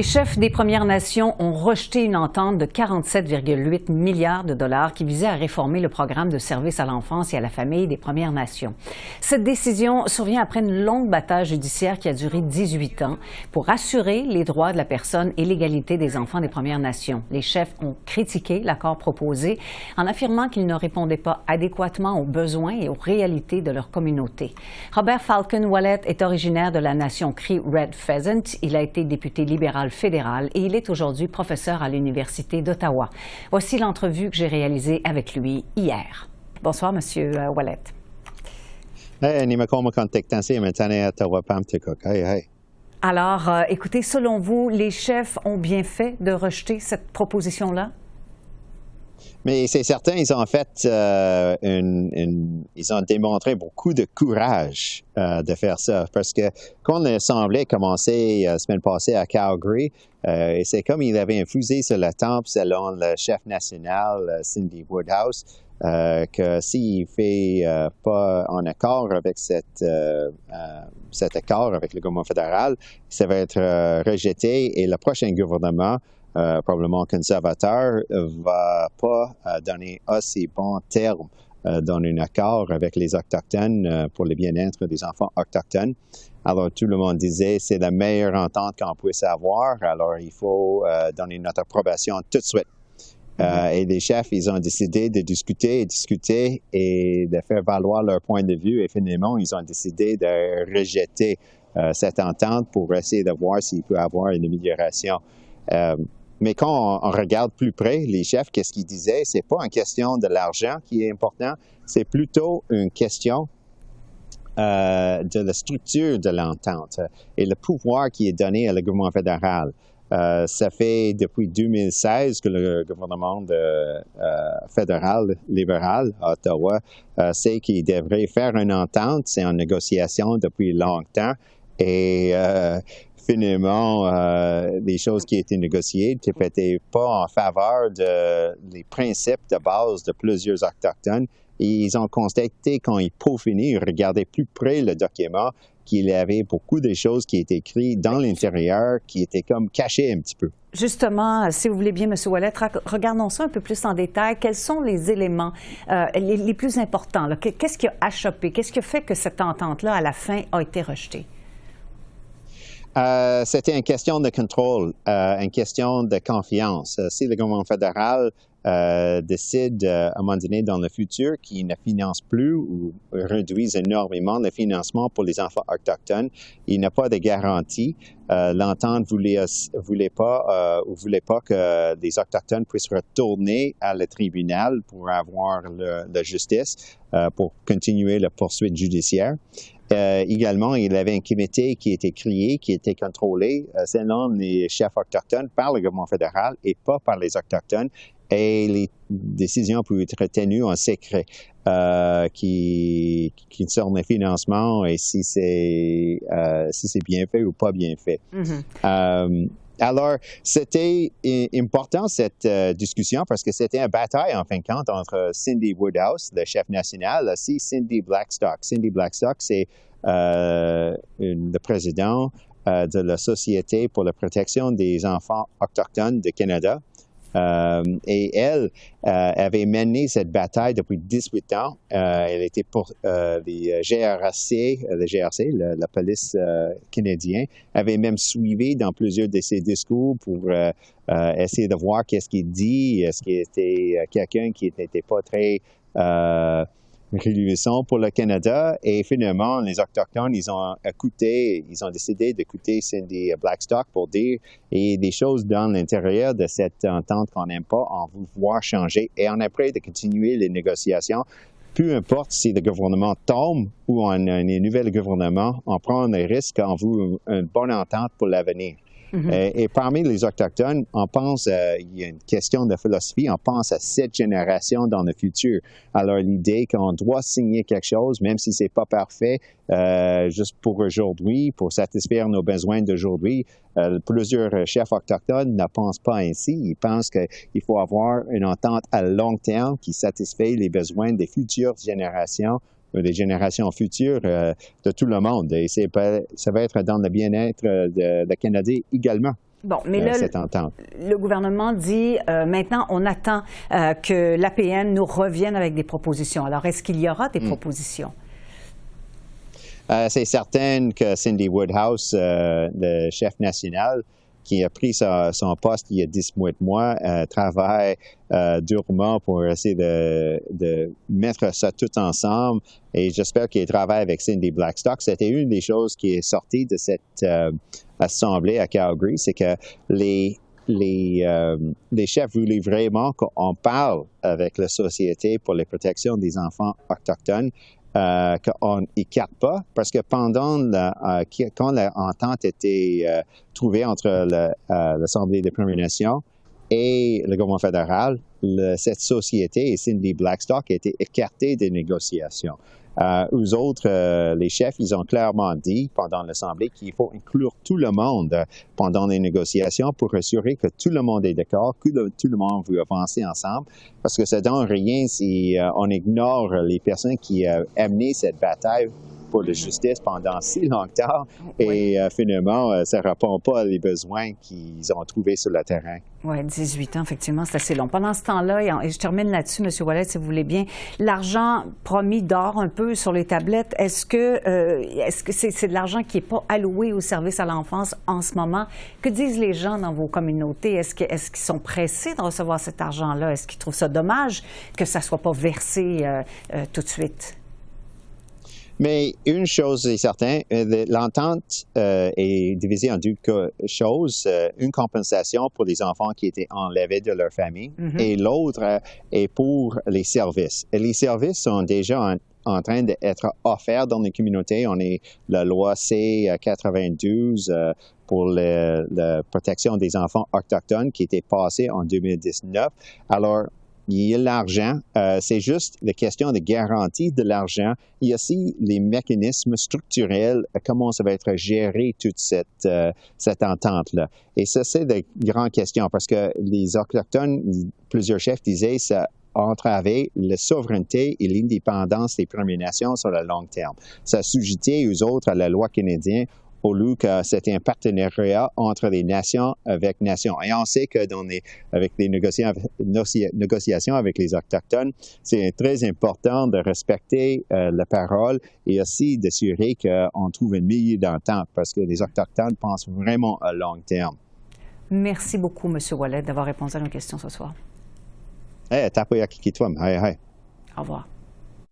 Les chefs des Premières Nations ont rejeté une entente de 47,8 milliards de dollars qui visait à réformer le programme de services à l'enfance et à la famille des Premières Nations. Cette décision survient après une longue bataille judiciaire qui a duré 18 ans pour assurer les droits de la personne et l'égalité des enfants des Premières Nations. Les chefs ont critiqué l'accord proposé en affirmant qu'il ne répondait pas adéquatement aux besoins et aux réalités de leur communauté. Robert Falcon Ouellet est originaire de la nation Cree Red Pheasant. Il a été député libéral fédéral et il est aujourd'hui professeur à l'Université d'Ottawa. Voici l'entrevue que j'ai réalisée avec lui hier. Bonsoir, Monsieur Ouellet. Alors, écoutez, selon vous, les chefs ont bien fait de rejeter cette proposition-là? Mais c'est certain, ils ont fait, ils ont démontré beaucoup de courage de faire ça, parce que quand l'Assemblée a commencé la semaine passée à Calgary, et c'est comme il avait un fusil sur la tempe selon le chef national, Cindy Woodhouse, que s'il ne fait pas en accord avec cet accord avec le gouvernement fédéral, ça va être rejeté et le prochain gouvernement, probablement conservateur, va pas donner assez bons termes dans un accord avec les Autochtones pour le bien-être des enfants autochtones. Alors, tout le monde disait c'est la meilleure entente qu'on puisse avoir, alors il faut donner notre approbation tout de suite. Et les chefs, ils ont décidé de discuter et de faire valoir leur point de vue. Et finalement, ils ont décidé de rejeter cette entente pour essayer de voir s'il peut y avoir une amélioration. Mais quand on regarde plus près, les chefs, qu'est-ce qu'ils disaient? C'est pas une question de l'argent qui est important, c'est plutôt une question de la structure de l'entente et le pouvoir qui est donné à le gouvernement fédéral. Ça fait depuis 2016 que le gouvernement fédéral libéral à Ottawa sait qu'il devrait faire une entente. C'est en négociation depuis longtemps et finalement, les choses qui étaient négociées n'étaient pas en faveur des principes de base de plusieurs Autochtones. Et ils ont constaté quand ils peaufinaient, regardaient plus près le document, qu'il y avait beaucoup de choses qui étaient écrites dans l'intérieur qui étaient comme cachées un petit peu. Justement, si vous voulez bien, M. Ouellet, regardons ça un peu plus en détail. Quels sont les éléments les plus importants? Qu'est-ce qui a achoppé? Qu'est-ce qui a fait que cette entente-là, à la fin, a été rejetée? C'était une question de contrôle, une question de confiance. Si le gouvernement fédéral décide à un moment donné dans le futur qu'il ne finance plus ou réduise énormément le financement pour les enfants autochtones, il n'a pas de garantie. L'entente voulait pas que les Autochtones puissent retourner à le tribunal pour avoir la justice, pour continuer la poursuite judiciaire. Également, il y avait un comité qui était créé, qui était contrôlé selon les chefs autochtones par le gouvernement fédéral et pas par les Autochtones. Et les décisions peuvent être tenues en secret, qui concernent le financement et si c'est bien fait ou pas bien fait. Alors, c'était important cette discussion parce que c'était une bataille en fin de compte entre Cindy Woodhouse, le chef national, aussi Cindy Blackstock. Cindy Blackstock, c'est le président de la Société pour la protection des enfants autochtones du Canada. Et elle avait mené cette bataille depuis 18 ans. Elle était pour les GRC, la police canadienne, avait même suivi dans plusieurs de ses discours pour essayer de voir qu'est-ce qu'il dit. Est-ce qu'il était quelqu'un qui n'était pas très réjouissant pour le Canada? Et finalement, les Autochtones, ils ont décidé d'écouter Cindy Blackstock pour dire et des choses dans l'intérieur de cette entente qu'on n'aime pas, on veut voir changer et on est prêt de continuer les négociations. Peu importe si le gouvernement tombe ou on a un nouvel gouvernement, on prend le risque qu'on veut une bonne entente pour l'avenir. Et parmi les Autochtones, on pense, il y a une question de philosophie, on pense à 7 générations dans le futur. Alors l'idée qu'on doit signer quelque chose, même si c'est pas parfait, juste pour aujourd'hui, pour satisfaire nos besoins d'aujourd'hui, plusieurs chefs autochtones ne pensent pas ainsi. Ils pensent qu'il faut avoir une entente à long terme qui satisfait les besoins des futures générations, des générations futures de tout le monde. Et ça va être dans le bien-être de Canadiens également. Bon, mais là, cette entente. le gouvernement dit maintenant, on attend que l'APN nous revienne avec des propositions. Alors, est-ce qu'il y aura des propositions? C'est certain que Cindy Woodhouse, le chef national, qui a pris son poste il y a 10 mois, travaille durement pour essayer de mettre ça tout ensemble. Et j'espère qu'il travaille avec Cindy Blackstock. C'était une des choses qui est sortie de cette assemblée à Calgary, c'est que les chefs voulaient vraiment qu'on parle avec la Société pour la protection des enfants autochtones, qu'on n'écarte pas, parce que pendant quand l'entente était trouvée entre l'Assemblée des Premières Nations et le gouvernement fédéral, cette société et Cindy Blackstock a été écartée des négociations. Eux autres, les chefs, ils ont clairement dit pendant l'Assemblée qu'il faut inclure tout le monde pendant les négociations pour assurer que tout le monde est d'accord, que tout le monde veut avancer ensemble, parce que ça ne donne rien si on ignore les personnes qui ont amené cette bataille pour la justice pendant si longtemps et finalement, ça ne répond pas aux besoins qu'ils ont trouvés sur le terrain. Oui, 18 ans, effectivement, c'est assez long. Pendant ce temps-là, et je termine là-dessus, M. Ouellet, si vous voulez bien, l'argent promis dort un peu sur les tablettes. Est-ce que c'est de l'argent qui n'est pas alloué au service à l'enfance en ce moment? Que disent les gens dans vos communautés? Est-ce qu'ils sont pressés de recevoir cet argent-là? Est-ce qu'ils trouvent ça dommage que ça ne soit pas versé tout de suite? Mais une chose est certaine, l'entente est divisée en deux choses. Une compensation pour les enfants qui étaient enlevés de leur famille et l'autre est pour les services. Et les services sont déjà en train d'être offerts dans les communautés. On est la loi C-92 pour la protection des enfants autochtones qui était passée en 2019. Alors, il y a l'argent, c'est juste la question de garantie de l'argent. Il y a aussi les mécanismes structurels, comment ça va être géré toute cette entente-là. Et ça, c'est de grandes questions parce que les Autochtones, plusieurs chefs disaient, ça entraver la souveraineté et l'indépendance des Premières Nations sur le long terme. Ça assujettait aux autres à la loi canadienne au lieu que c'était un partenariat entre les nations avec nations. Et on sait que avec les négociations avec les Autochtones, c'est très important de respecter la parole et aussi d'assurer qu'on trouve un milieu d'entente parce que les Autochtones pensent vraiment à long terme. Merci beaucoup, M. Ouellet, d'avoir répondu à nos questions ce soir. Hey, tapoyaki kitwam. Hi, hi. Au revoir.